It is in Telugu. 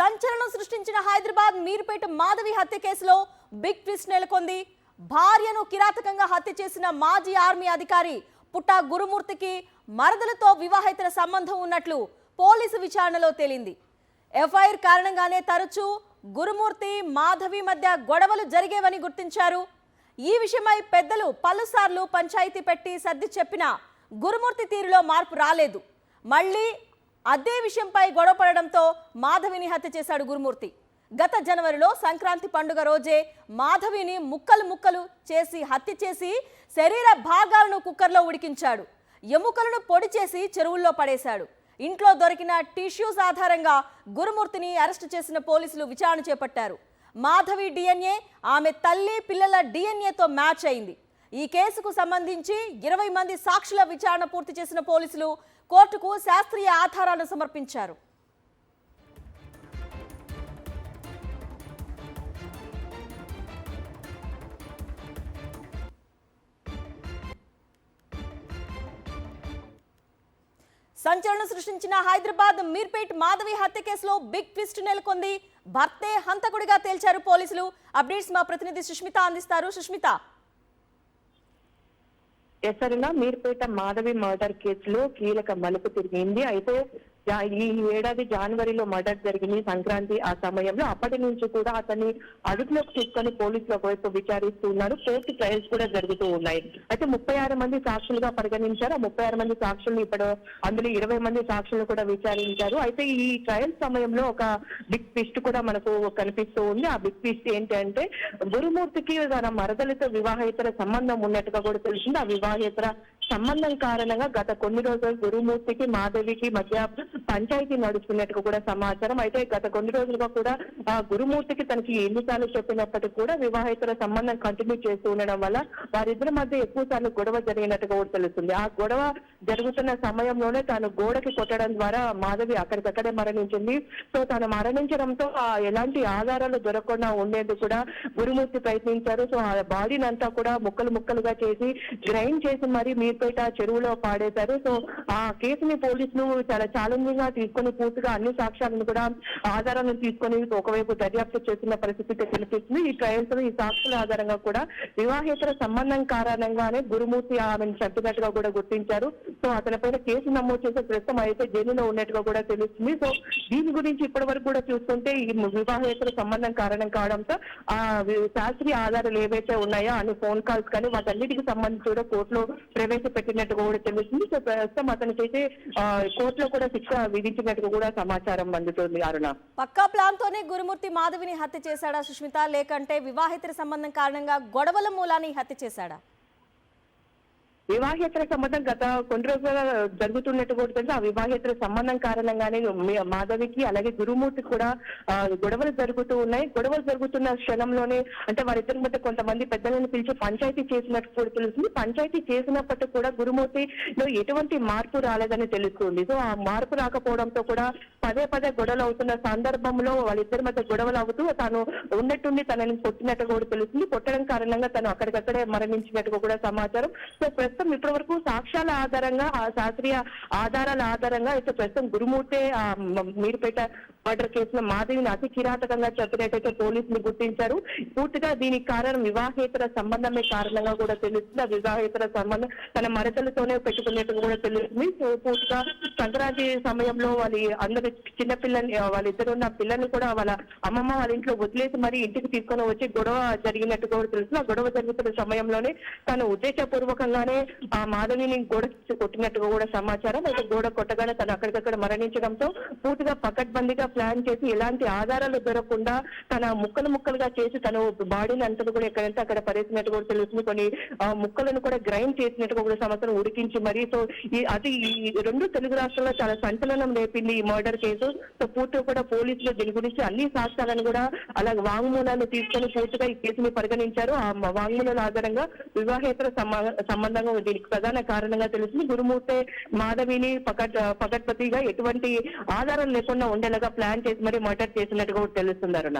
సంచలనం సృష్టించిన హైదరాబాద్ మీర్పేట మాధవి హత్య కేసులో బిగ్ ట్విస్ట్ నెలకొంది. భార్యను కిరాతకంగా హత్య చేసిన మాజీ ఆర్మీ అధికారి పుట్టా గురుమూర్తికి మరదలతో వివాహేతర సంబంధం ఉన్నట్లు పోలీసు విచారణలో తేలింది. ఎఫ్ఐఆర్ కారణంగానే తరచూ గురుమూర్తి మాధవి మధ్య గొడవలు జరిగేవని గుర్తించారు. ఈ విషయమై పెద్దలు పలుసార్లు పంచాయతీ పెట్టి సర్ది చెప్పినా గురుమూర్తి తీరులో మార్పు రాలేదు. మళ్ళీ అదే విషయంపై గొడవ పడడంతో మాధవిని హత్య చేశాడు గురుమూర్తి. గత జనవరిలో సంక్రాంతి పండుగ రోజే మాధవిని ముక్కలు ముక్కలు చేసి హత్య చేసి శరీర భాగాలను కుక్కర్లో ఉడికించాడు. ఎముకలను పొడి చేసి చెరువుల్లో పడేశాడు. ఇంట్లో దొరికిన టిష్యూస్ ఆధారంగా గురుమూర్తిని అరెస్టు చేసిన పోలీసులు విచారణ చేపట్టారు. మాధవి డిఎన్ఏ ఆమె తల్లి పిల్లల డిఎన్ఏతో మ్యాచ్ అయింది. ఈ కేసుకు సంబంధించి 20 మంది సాక్షుల విచారణ పూర్తి చేసిన పోలీసులు కోర్టుకు శాస్త్రీయ ఆధారాలను సమర్పించారు. సంచలనం సృష్టించిన హైదరాబాద్ మీర్పేట్ మాధవి హత్య కేసులో బిగ్ ట్విస్ట్ నెలకొంది. భర్తే హంతకుడిగా తేల్చారు పోలీసులు. అప్డేట్స్ మా ప్రతినిధి సుష్మిత అందిస్తారు. సుష్మిత, ఎసరుగా మీర్పేట మాధవి మర్డర్ కేసులో కీలక మలుపు తిరిగింది. అయితే ఈ ఏడాది జనవరిలో మర్డర్ జరిగింది సంక్రాంతి ఆ సమయంలో. అప్పటి నుంచి కూడా అతన్ని అదుపులోకి తీసుకొని పోలీసులు ఒకవైపు విచారిస్తూ ఉన్నారు. కోర్టు ట్రయల్స్ కూడా జరుగుతూ ఉన్నాయి. అయితే 36 మంది సాక్షులుగా పరిగణించారు. ఆ 36 మంది సాక్షులు ఇప్పుడు అందులో 20 మంది సాక్షులు కూడా విచారించారు. అయితే ఈ ట్రయల్ సమయంలో ఒక బిగ్ ట్విస్ట్ కూడా మనకు కనిపిస్తూ ఉంది. ఆ బిగ్ ట్విస్ట్ ఏంటంటే గురుమూర్తికి తన మరదలతో వివాహేతర సంబంధం ఉన్నట్టుగా కూడా తెలిసింది. ఆ వివాహేతర సంబంధం కారణంగా గత కొన్ని రోజులు గురుమూర్తికి మాధవికి మధ్య పంచాయతీ నడుస్తున్నట్టుగా కూడా సమాచారం. అయితే గత కొన్ని రోజులుగా కూడా ఆ గురుమూర్తికి తనకి ఎన్నిసార్లు చెప్పినప్పటికీ కూడా వివాహేతర సంబంధం కంటిన్యూ చేస్తూ ఉండడం వల్ల వారిద్దరి మధ్య ఎక్కువ సార్లు గొడవ జరిగినట్టుగా కూడా తెలుస్తుంది. ఆ గొడవ జరుగుతున్న సమయంలోనే తాను గోడకి కొట్టడం ద్వారా మాధవి అక్కడికక్కడే మరణించింది. సో తాను మరణించడంతో ఎలాంటి ఆధారాలు దొరకకుండా ఉండేందుకు కూడా గురుమూర్తి ప్రయత్నించారు. సో ఆ బాడీని అంతా కూడా ముక్కలు ముక్కలుగా చేసి గ్రైండ్ చేసి మరి మీర్పేట చెరువులో పాడేశారు. సో ఆ కేసుని పోలీసులు చాలా ఛాలెంజింగ్ గా తీసుకొని పూర్తిగా అన్ని సాక్ష్యాలను కూడా ఆధారాలను తీసుకొని ఒకవైపు దర్యాప్తు చేస్తున్న పరిస్థితి కనిపిస్తుంది. ఈ ట్రయల్స్ ఈ సాక్షుల ఆధారంగా కూడా వివాహేతర సంబంధం కారణంగానే గురుమూర్తి ఆమెను చంపినట్టుగా కూడా గుర్తించారు. సో అతనిపైన కేసు నమోదు చేసే ప్రస్తుతం అయితే జైలులో ఉన్నట్టుగా కూడా తెలుస్తుంది. సో దీని గురించి ఇప్పటి వరకు కూడా చూస్తుంటే ఈ వివాహేతర సంబంధం కారణం కావడంతో ఆ శాస్త్రీయ ఆధారాలు ఏవైతే ఉన్నాయో అన్ని ఫోన్ కాల్స్ కానీ వాటన్నిటికి సంబంధించి కూడా కోర్టులో ప్రవేశపెట్టినట్టుగా కూడా తెలుస్తుంది. సో ప్రస్తుతం అతనికి అయితే కోర్టులో కూడా శిక్ష విధించినట్టుగా కూడా సమాచారం అందుతుంది. అరుణ, పక్కా ప్లాన్ తోనే గురుమూర్తి మాధవిని హత్య చేశాడా సుష్మిత, లేకంటే వివాహేతర సంబంధం కారణంగా గొడవల మూలాన్ని హత్య చేశాడా? వివాహేతర సంబంధం గత కొన్ని రోజులుగా జరుగుతున్నట్టు కూడా తెలుసు. ఆ వివాహేతర సంబంధం కారణంగానే మాధవికి అలాగే గురుమూర్తికి కూడా గొడవలు జరుగుతూ ఉన్నాయి. గొడవలు జరుగుతున్న క్షణంలోనే అంటే వారిద్దరి మధ్య కొంతమంది పెద్దలను పిలిచి పంచాయతీ చేసినట్టు కూడా తెలుస్తుంది. పంచాయతీ చేసినప్పటికీ కూడా గురుమూర్తిలో ఎటువంటి మార్పు రాలేదని తెలుస్తుంది. సో ఆ మార్పు రాకపోవడంతో కూడా పదే పదే గొడవలు అవుతున్న సందర్భంలో వాళ్ళిద్దరి మధ్య గొడవలు అవుతూ తాను ఉన్నట్టుండి తనని కొట్టినట్టు కూడా తెలుస్తుంది. కొట్టడం కారణంగా తను అక్కడికక్కడే మరణించినట్టుగా కూడా సమాచారం. సో ప్రస్తుతం ఇప్పటి వరకు సాక్ష్యాల ఆధారంగా ఆ శాస్త్రీయ ఆధారాల ఆధారంగా అయితే ప్రస్తుతం గురుమూర్తి మీర్పేట మర్డర్ కేసులో మాధవిని అతి కిరాతకంగా చెప్పినట్టయితే పోలీసులు గుర్తించారు. పూర్తిగా దీనికి కారణం వివాహేతర సంబంధమే కారణంగా కూడా తెలుస్తుంది. ఆ వివాహేతర సంబంధం తన మరదలతోనే పెట్టుకున్నట్టుగా కూడా తెలుస్తుంది. సో పూర్తిగా సంక్రాంతి సమయంలో అందరు చిన్నపిల్లని వాళ్ళిద్దరు ఉన్న పిల్లల్ని కూడా వాళ్ళ అమ్మమ్మ వాళ్ళ ఇంట్లో వదిలేసి మరి ఇంటికి తీసుకొని వచ్చి గొడవ జరిగినట్టుగా కూడా తెలుస్తుంది. ఆ గొడవ జరుగుతున్న సమయంలోనే తను ఉద్దేశపూర్వకంగానే ఆ మాధవిని గోడ కొట్టినట్టుగా కూడా సమాచారం. అయితే గోడ కొట్టగానే తను అక్కడికక్కడ మరణించడంతో పూర్తిగా పకడ్బందీగా ప్లాన్ చేసి ఎలాంటి ఆధారాలు దొరకకుండా తన ముక్కలు ముక్కలుగా చేసి తను బాడీని అంతా కూడా ఎక్కడంటే అక్కడ పడేసినట్టు కూడా తెలుస్తుంది. కొన్ని ముక్కలను కూడా గ్రైండ్ చేసినట్టుగా కూడా సంవత్సరం ఉడికించి మరి సో ఈ 2 తెలుగు రాష్ట్రాల్లో చాలా సంచలనం రేపింది ఈ మర్డర్ కేసు. సో పూర్తిగా కూడా పోలీసులు దీని గురించి అన్ని సాక్ష్యాలను కూడా అలాగే వాంగ్మూలాలు తీసుకొని పూర్తిగా ఈ కేసుని పరిగణించారు. ఆ వాంగ్మూలాల ఆధారంగా వివాహేతర సంబంధంగా దీనికి ప్రధాన కారణంగా తెలుస్తుంది. గురుమూర్తి మాధవిని పకడ్బందీగా ఎటువంటి ఆధారం లేకుండా ఉండేలాగా ప్లాన్ చేసి మరి మర్డర్ చేసినట్టుగా తెలుస్తుంది. అరుణ.